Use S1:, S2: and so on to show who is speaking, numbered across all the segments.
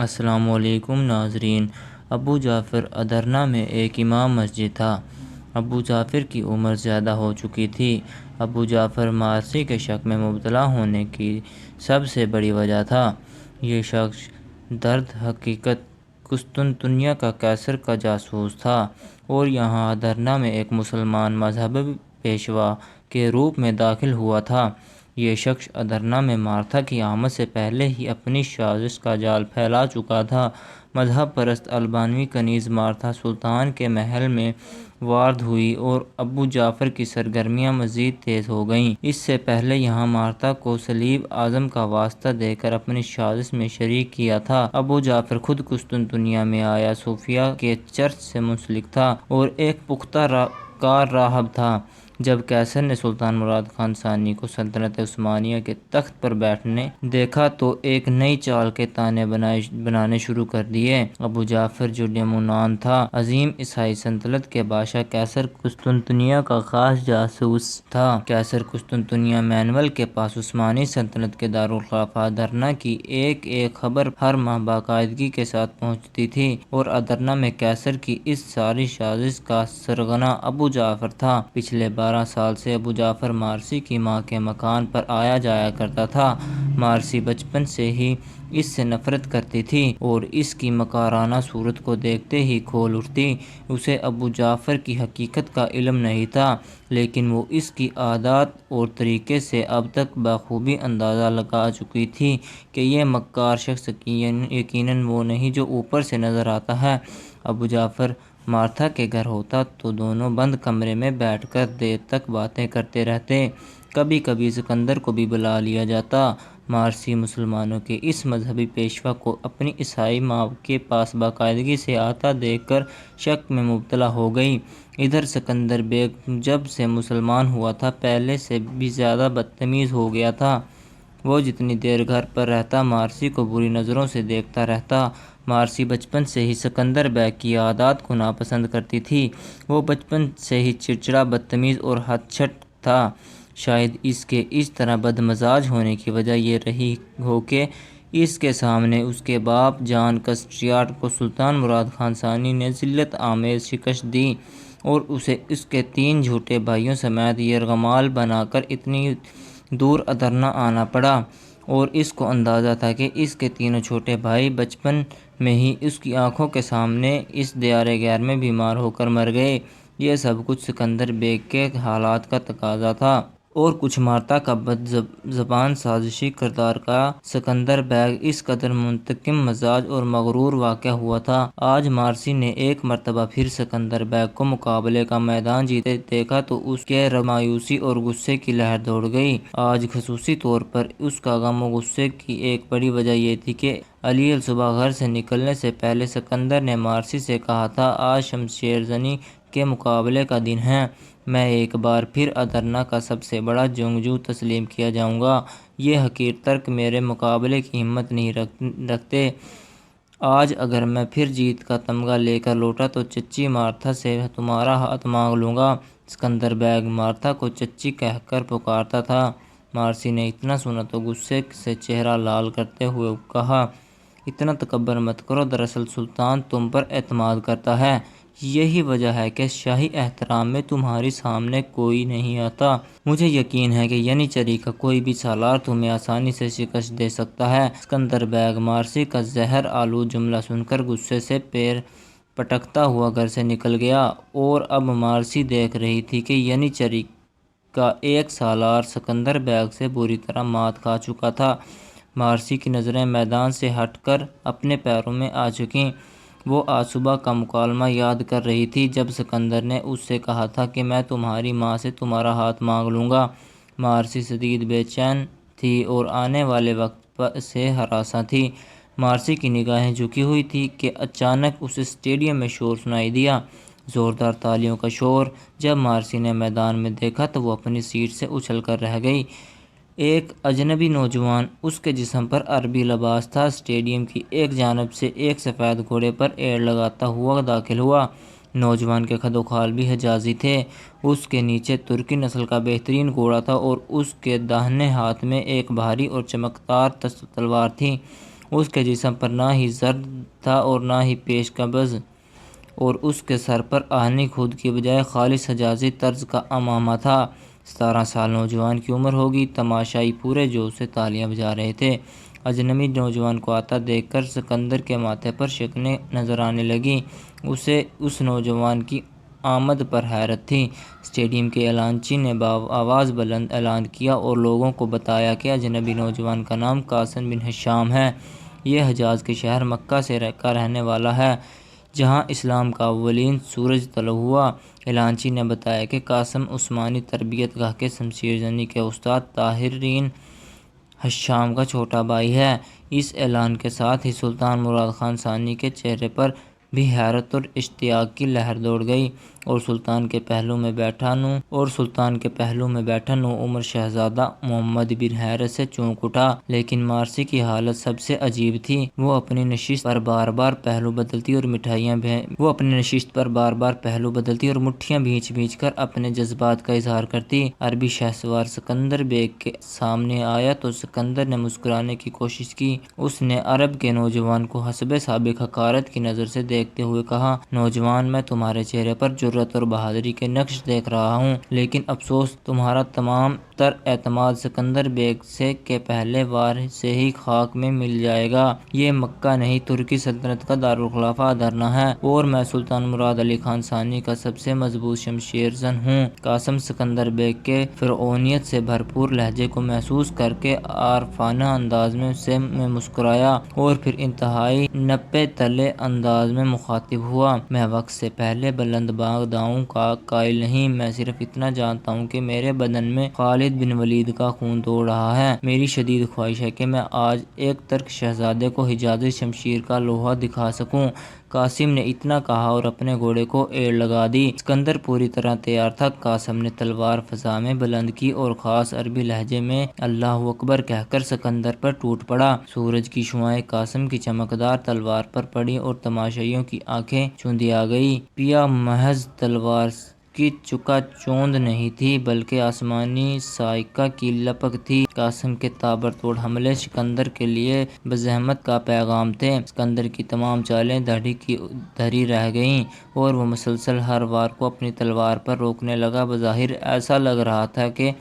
S1: السلام علیکم ناظرین۔ ابو جعفر ادرنہ میں ایک امام مسجد تھا۔ ابو جعفر کی عمر زیادہ ہو چکی تھی۔ ابو جعفر مارسی کے شک میں مبتلا ہونے کی سب سے بڑی وجہ تھا۔ یہ شخص درد حقیقت قسطنطنیہ کا قیصر کا جاسوس تھا اور یہاں ادرنہ میں ایک مسلمان مذہبی پیشوا کے روپ میں داخل ہوا تھا۔ یہ شخص ادرنہ میں مارتھا کی آمد سے پہلے ہی اپنی سازش کا جال پھیلا چکا تھا۔ مذہب پرست البانوی کنیز مارتھا سلطان کے محل میں وارد ہوئی اور ابو جعفر کی سرگرمیاں مزید تیز ہو گئیں۔ اس سے پہلے یہاں مارتھا کو صلیب اعظم کا واسطہ دے کر اپنی سازش میں شریک کیا تھا۔ ابو جعفر خود قسطنطنیہ میں آیا صوفیہ کے چرچ سے منسلک تھا اور ایک پختہ کار راہب تھا۔ جب قیصر نے سلطان مراد خان ثانی کو سلطنت عثمانیہ کے تخت پر بیٹھنے دیکھا تو ایک نئی چال کے تانے بنانے شروع کر دیے۔ ابو جعفر جو یمنان تھا، عظیم عیسائی سلطنت کے بادشاہ قیصر قسطنطنیہ کا خاص جاسوس تھا۔ قیصر قسطنطنیہ مینوال کے پاس عثمانی سلطنت کے دارالخلافہ ادرنہ کی ایک خبر ہر ماہ باقاعدگی کے ساتھ پہنچتی تھی اور ادرنہ میں قیصر کی اس ساری سازش کا سرغنہ ابو جعفر تھا۔ پچھلے 12 سال سے ابو جعفر مارسی کی ماں کے مکان پر آیا جایا کرتا تھا۔ مارسی بچپن سے ہی اس سے نفرت کرتی تھی اور اس کی مکارانہ صورت کو دیکھتے ہی کھول اٹھتی۔ اسے ابو جعفر کی حقیقت کا علم نہیں تھا، لیکن وہ اس کی عادات اور طریقے سے اب تک بخوبی اندازہ لگا چکی تھی کہ یہ مکار شخص یقیناً وہ نہیں جو اوپر سے نظر آتا ہے۔ ابو جعفر مارتھا کے گھر ہوتا تو دونوں بند کمرے میں بیٹھ کر دیر تک باتیں کرتے رہتے۔ کبھی کبھی سکندر کو بھی بلا لیا جاتا۔ مارسی مسلمانوں کے اس مذہبی پیشوا کو اپنی عیسائی ماں کے پاس باقاعدگی سے آتا دیکھ کر شک میں مبتلا ہو گئی۔ ادھر سکندر بیگ جب سے مسلمان ہوا تھا پہلے سے بھی زیادہ بدتمیز ہو گیا تھا۔ وہ جتنی دیر گھر پر رہتا مارسی کو بری نظروں سے دیکھتا رہتا۔ مارسی بچپن سے ہی سکندر بیگ کی عادات کو ناپسند کرتی تھی۔ وہ بچپن سے ہی چڑچڑا، بدتمیز اور ہٹچٹ تھا۔ شاید اس کے اس طرح بدمزاج ہونے کی وجہ یہ رہی ہو کہ اس کے سامنے اس کے باپ جان کسٹیاٹ کو سلطان مراد خان ثانی نے ذلت آمیز شکست دی اور اسے اس کے 3 چھوٹے بھائیوں سمیت یرغمال بنا کر اتنی دور ادرنہ آنا پڑا، اور اس کو اندازہ تھا کہ اس کے تینوں چھوٹے بھائی بچپن میں ہی اس کی آنکھوں کے سامنے اس دیار غیر میں بیمار ہو کر مر گئے۔ یہ سب کچھ سکندر بیگ کے حالات کا تقاضا تھا اور کچھ مارتھا کا بد زبان سازشی کردار کا۔ سکندر بیگ اس قدر منتقم مزاج اور مغرور واقع ہوا تھا۔ آج مارسی نے ایک مرتبہ پھر سکندر بیگ کو مقابلے کا میدان جیتے دیکھا تو اس کے مایوسی اور غصے کی لہر دوڑ گئی۔ آج خصوصی طور پر اس کا غم و غصے کی ایک بڑی وجہ یہ تھی کہ علیہ الصبح گھر سے نکلنے سے پہلے سکندر نے مارسی سے کہا تھا، آج شمشیر زنی کے مقابلے کا دن ہے، میں ایک بار پھر ادرنہ کا سب سے بڑا جنگجو تسلیم کیا جاؤں گا۔ یہ حقیر ترک میرے مقابلے کی ہمت نہیں رکھتے۔ آج اگر میں پھر جیت کا تمغہ لے کر لوٹا تو چچی مارتھا سے تمہارا ہاتھ مانگ لوں گا۔ سکندر بیگ مارتھا کو چچی کہہ کر پکارتا تھا۔ مارسی نے اتنا سنا تو غصے سے چہرہ لال کرتے ہوئے کہا، اتنا تکبر مت کرو، دراصل سلطان تم پر اعتماد کرتا ہے، یہی وجہ ہے کہ شاہی احترام میں تمہارے سامنے کوئی نہیں آتا۔ مجھے یقین ہے کہ ینیچری کا کوئی بھی سالار تمہیں آسانی سے شکست دے سکتا ہے۔ سکندر بیگ مارسی کا زہر آلود جملہ سن کر غصے سے پیر پٹکتا ہوا گھر سے نکل گیا، اور اب مارسی دیکھ رہی تھی کہ ینیچری کا ایک سالار سکندر بیگ سے بری طرح مات کھا چکا تھا۔ مارسی کی نظریں میدان سے ہٹ کر اپنے پیروں میں آ چکیں۔ وہ آج صبح کا مکالمہ یاد کر رہی تھی جب سکندر نے اس سے کہا تھا کہ میں تمہاری ماں سے تمہارا ہاتھ مانگ لوں گا۔ مارسی شدید بے چین تھی اور آنے والے وقت سے ہراساں تھی۔ مارسی کی نگاہیں جھکی ہوئی تھیں کہ اچانک اسے اسٹیڈیم میں شور سنائی دیا، زوردار تالیوں کا شور۔ جب مارسی نے میدان میں دیکھا تو وہ اپنی سیٹ سے اچھل کر رہ گئی۔ ایک اجنبی نوجوان، اس کے جسم پر عربی لباس تھا، اسٹیڈیم کی ایک جانب سے ایک سفید گھوڑے پر ایڑ لگاتا ہوا داخل ہوا۔ نوجوان کے خد و خال بھی حجازی تھے۔ اس کے نیچے ترکی نسل کا بہترین گھوڑا تھا اور اس کے داہنے ہاتھ میں ایک بھاری اور چمکدار تلوار تھی۔ اس کے جسم پر نہ ہی زرد تھا اور نہ ہی پیش قبض، اور اس کے سر پر آہنی خود کی بجائے خالص حجازی طرز کا عمامہ تھا۔ 17 سال نوجوان کی عمر ہوگی۔ تماشائی پورے جوش سے تالیاں بجا رہے تھے۔ اجنبی نوجوان کو آتا دیکھ کر سکندر کے ماتھے پر شکنیں نظر آنے لگیں۔ اسے اس نوجوان کی آمد پر حیرت تھی۔ اسٹیڈیم کے اعلانچی نے بآواز بلند اعلان کیا اور لوگوں کو بتایا کہ اجنبی نوجوان کا نام قاسم بن ہشام ہے۔ یہ حجاز کے شہر مکہ کا رہنے والا ہے، جہاں اسلام کا اولین سورج طلوع ہوا۔ اعلانچی نے بتایا کہ قاسم عثمانی تربیت گاہ کے شمشیر زنی کے استاد طاہر بن ہشام کا چھوٹا بھائی ہے۔ اس اعلان کے ساتھ ہی سلطان مراد خان ثانی کے چہرے پر بھی حیرت اور اشتیاق کی لہر دوڑ گئی، اور سلطان کے پہلو میں بیٹھا نو عمر شہزادہ محمد بن حیرت سے چونک اٹھا۔ لیکن مارسی کی حالت سب سے عجیب تھی۔ وہ اپنی نشست پر بار بار پہلو بدلتی اور مٹھیاں بھینچ بھینچ کر اپنے جذبات کا اظہار کرتی۔ عربی شہسوار سکندر بیگ کے سامنے آیا تو سکندر نے مسکرانے کی کوشش کی۔ اس نے عرب کے نوجوان کو حسب سابق حقارت کی نظر سے دیکھتے ہوئے کہا، نوجوان، میں تمہارے چہرے پر جرأت اور بہادری کے نقش دیکھ رہا ہوں، لیکن افسوس، تمہارا تمام تر اعتماد سکندر بیگ سے کے پہلے وار سے ہی خاک میں مل جائے گا۔ یہ مکہ نہیں، ترکی سلطنت کا دارالخلافہ ادرنہ ہے، اور میں سلطان مراد علی خان ثانی کا سب سے مضبوط شمشیر زن ہوں۔ قاسم سکندر بیگ کے فرعونیت سے بھرپور لہجے کو محسوس کر کے عارفانہ انداز میں مسکرایا، اور پھر انتہائی نپے تلے انداز میں مخاطب ہوا، میں وقت سے پہلے بلند بانگ داؤں کا قائل نہیں، میں صرف اتنا جانتا ہوں کہ میرے بدن میں خالد بن ولید کا خون دوڑ رہا ہے۔ میری شدید خواہش ہے کہ میں آج ایک ترک شہزادے کو حجازی شمشیر کا لوہا دکھا سکوں۔ قاسم نے اتنا کہا اور اپنے گھوڑے کو ایڑ لگا دی۔ سکندر پوری طرح تیار تھا۔ قاسم نے تلوار فضا میں بلند کی اور خاص عربی لہجے میں اللہ اکبر کہہ کر سکندر پر ٹوٹ پڑا۔ سورج کی شعاعیں قاسم کی چمکدار تلوار پر پڑیں اور تماشائیوں کی آنکھیں چوندیا گئیں۔ پیا محض تلوار کی چکا چوند نہیں تھی، بلکہ آسمانی صاعقہ کی لپک تھی۔ قاسم کے تابڑتوڑ حملے سکندر کے لیے مزاحمت کا پیغام تھے۔ سکندر کی تمام چالیں دھڑی کی دھڑی رہ گئیں، اور وہ مسلسل ہر وار کو اپنی تلوار پر روکنے لگا۔ بظاہر ایسا لگ رہا تھا کہ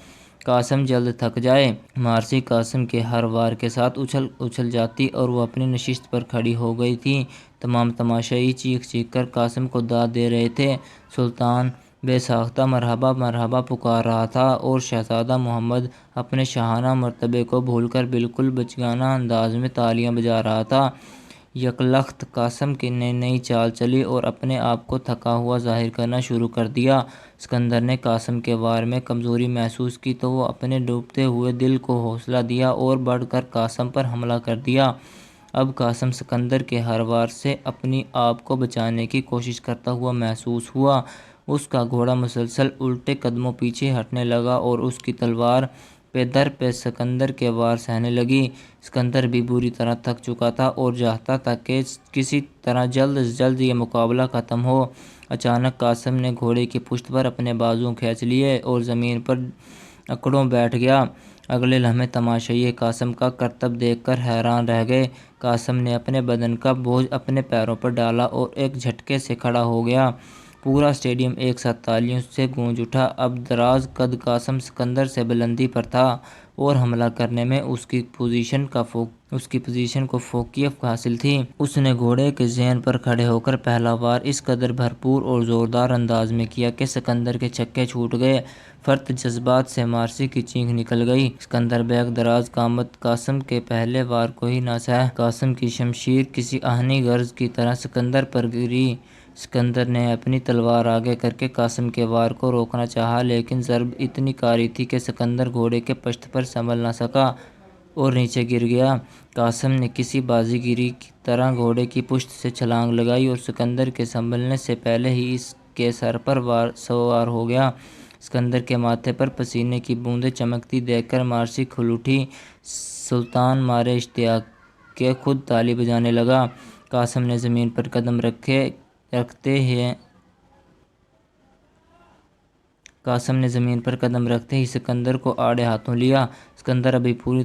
S1: قاسم جلد تھک جائے۔ مارسی قاسم کے ہر وار کے ساتھ اچھل جاتی اور وہ اپنی نشست پر کھڑی ہو گئی تھی۔ تمام تماشائی چیخ چیخ کر قاسم کو داد دے رہے تھے۔ سلطان بے ساختہ مرحبا مرحبا پکار رہا تھا، اور شہزادہ محمد اپنے شاہانہ مرتبے کو بھول کر بالکل بچگانہ انداز میں تالیاں بجا رہا تھا۔ یکلخت قاسم نے نئی چال چلی اور اپنے آپ کو تھکا ہوا ظاہر کرنا شروع کر دیا۔ سکندر نے قاسم کے وار میں کمزوری محسوس کی تو وہ اپنے ڈوبتے ہوئے دل کو حوصلہ دیا اور بڑھ کر قاسم پر حملہ کر دیا۔ اب قاسم سکندر کے ہر وار سے اپنی آپ کو بچانے کی کوشش کرتا ہوا محسوس ہوا۔ اس کا گھوڑا مسلسل الٹے قدموں پیچھے ہٹنے لگا اور اس کی تلوار پہ در پہ سکندر کے وار سہنے لگی۔ سکندر بھی بری طرح تھک چکا تھا اور چاہتا تھا کہ کسی طرح جلد از جلد یہ مقابلہ ختم ہو۔ اچانک قاسم نے گھوڑے کی پشت پر اپنے بازو کھینچ لیے اور زمین پر اکڑوں بیٹھ گیا۔ اگلے لمحے تماشائی قاسم کا کرتب دیکھ کر حیران رہ گئے۔ قاسم نے اپنے بدن کا بوجھ اپنے پیروں پر ڈالا اور ایک جھٹکے سے کھڑا ہو گیا۔ پورا اسٹیڈیم ایک ساتھ تالیوں سے گونج اٹھا۔ اب دراز قد قاسم سکندر سے بلندی پر تھا اور حملہ کرنے میں اس کی پوزیشن کو فوقیت حاصل تھی۔ اس نے گھوڑے کے ذہن پر کھڑے ہو کر پہلا وار اس قدر بھرپور اور زوردار انداز میں کیا کہ سکندر کے چھکے چھوٹ گئے۔ فرط جذبات سے مارسی کی چیخ نکل گئی۔ سکندر بیگ دراز قامت قاسم کے پہلے وار کو ہی نہ سہا۔ قاسم کی شمشیر کسی آہنی گرز کی طرح سکندر پر گری۔ سکندر نے اپنی تلوار آگے کر کے قاسم کے وار کو روکنا چاہا، لیکن ضرب اتنی کاری تھی کہ سکندر گھوڑے کے پشت پر سنبھل نہ سکا اور نیچے گر گیا۔ قاسم نے کسی بازیگری کی طرح گھوڑے کی پشت سے چھلانگ لگائی اور سکندر کے سنبھلنے سے پہلے ہی اس کے سر پر سوار ہو گیا۔ سکندر کے ماتھے پر پسینے کی بوندیں چمکتی دیکھ کر مارسی کھل اٹھی۔ سلطان مارے اشتیاق کے خود تالی بجانے لگا۔ قاسم نے زمین پر قدم رکھتے قاسم نے زمین پر قدم رکھتے ہی سکندر کو آڑے ہاتھوں لیا۔ سکندر ابھی پوری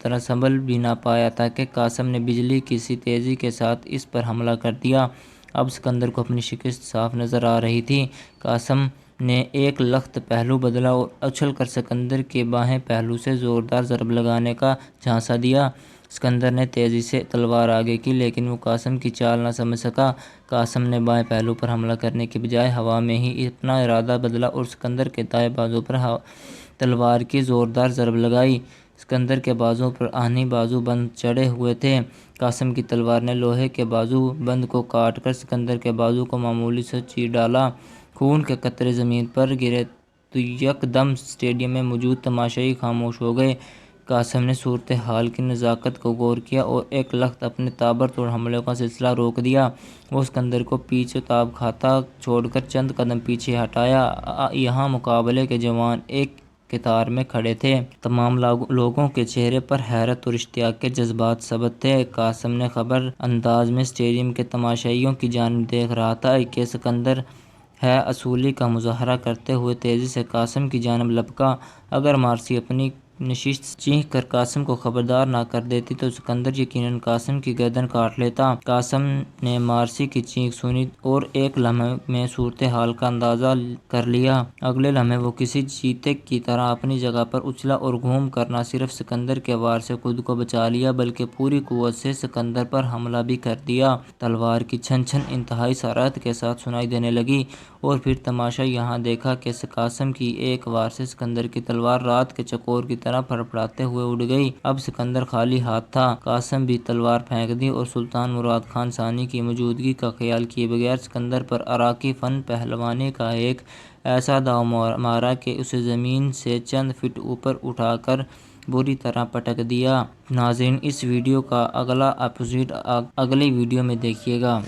S1: طرح سنبھل بھی نہ پایا تھا کہ قاسم نے بجلی کی سی تیزی کے ساتھ اس پر حملہ کر دیا۔ اب سکندر کو اپنی شکست صاف نظر آ رہی تھی۔ قاسم نے ایک لخت پہلو بدلا اور اچھل کر سکندر کے بائیں پہلو سے زوردار ضرب لگانے کا جھانسا دیا۔ سکندر نے تیزی سے تلوار آگے کی لیکن وہ قاسم کی چال نہ سمجھ سکا۔ قاسم نے بائیں پہلو پر حملہ کرنے کے بجائے ہوا میں ہی اپنا ارادہ بدلا اور سکندر کے دائیں بازو پر تلوار کی زوردار ضرب لگائی۔ سکندر کے بازو پر آہنی بازو بند چڑھے ہوئے تھے۔ قاسم کی تلوار نے لوہے کے بازو بند کو کاٹ کر سکندر کے بازو کو معمولی سے چیر ڈالا۔ خون کے قطرے زمین پر گرے تو یکدم اسٹیڈیم میں موجود تماشائی خاموش ہو گئے۔ قاسم نے صورتحال کی نزاکت کو غور کیا اور ایک لخت اپنے تابڑتوڑ حملوں کا سلسلہ روک دیا۔ وہ سکندر کو پیچھے تاب کھاتا چھوڑ کر چند قدم پیچھے ہٹایا۔ یہاں مقابلے کے جوان ایک قطار میں کھڑے تھے۔ تمام لوگوں کے چہرے پر حیرت اور اشتیاق کے جذبات ثبت تھے۔ قاسم نے خبر انداز میں اسٹیڈیم کے تماشائیوں کی جانب دیکھ رہا تھا کہ سکندر ہے اصولی کا مظاہرہ کرتے ہوئے تیزی سے قاسم کی جانب لپکا۔ اگر مارسی اپنی نشست چینخ کر قاسم کو خبردار نہ کر دیتی تو سکندر یقیناً قاسم کی گردن کاٹ لیتا۔ قاسم نے مارسی کی چینخ سنی اور ایک لمحے میں صورتحال کا اندازہ کر لیا۔ اگلے لمحے وہ کسی چیتے کی طرح اپنی جگہ پر اچھلا اور گھوم کر نہ صرف سکندر کے وار سے خود کو بچا لیا بلکہ پوری قوت سے سکندر پر حملہ بھی کر دیا۔ تلوار کی چھن چھن انتہائی سرعت کے ساتھ سنائی دینے لگی اور پھر تماشا یہاں دیکھا کہ قاسم کی ایک وار سے سکندر کی تلوار رات کے چکور کی طرح پھڑپڑاتے ہوئے اڑ گئی۔ اب سکندر خالی ہاتھ تھا۔ قاسم بھی تلوار پھینک دی اور سلطان مراد خان ثانی کی موجودگی کا خیال کیے بغیر سکندر پر عراقی فن پہلوانی کا ایک ایسا داؤ مارا کہ اسے زمین سے چند فٹ اوپر اٹھا کر بری طرح پٹک دیا۔ ناظرین، اس ویڈیو کا اگلا ایپیسوڈ اگلی ویڈیو میں دیکھیے گا۔